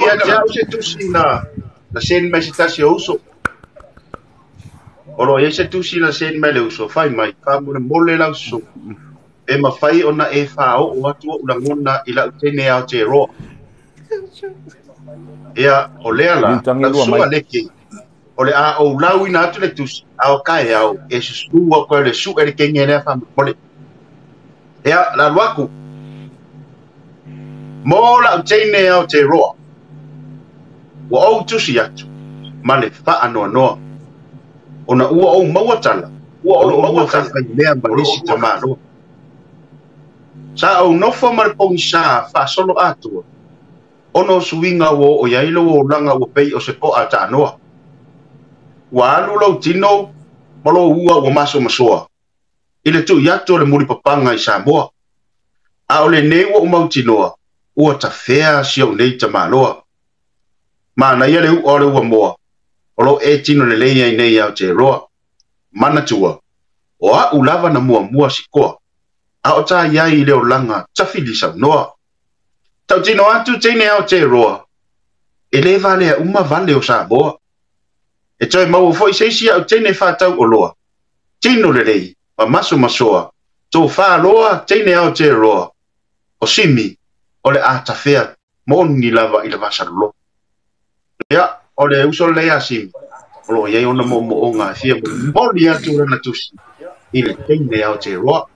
ia ja o se tusi na sen mai se tasi o uso. Oro ia se tusi na sen mai le uso fai mai ka mo mole la uso. E ma fai ona e fa o atu o ngona ila tene ao te ro. Ia o le ala la uso aleki. O le a o lau ina atu le tusi ao kai ao e se su o ko le su e ke ngene fa mole. Ia la luaku. Mo la tene ao te ro. Wa o tusi atu. Male fa ano no. Ona ua o mawatala. Ua o mawatala. Lea malisi tamano. Sa o nofo marpong sa fa solo atu. Ono suinga wo o yailo o langa o pei o se po ata noa. Wa alu lau tino. Malo ua o maso masoa. Ile tu yato le muri papanga i Samoa. A ole nei o mautinoa. Ua ta fea si o nei tamanoa. Ma na ia le u ole ua moa. Olo e tino le leia i nei au te roa. Mana tua. O a ulava na mua si koa. A o ta iai leo langa tafili sa noa. Tau tino atu teine au te roa. E le vale a uma vale o sa boa. E toi mau foi seisi au teine whatau o loa. Tino le lei. Ma maso masoa. Tō wha loa teine au te roa. O simi. O le a tafea. Mo ni lava i le vasarolo. Ia. O le uso lea simi. Olo iai ona mo o ngā fia. Mo li atu rana tusi. I le teine au te roa.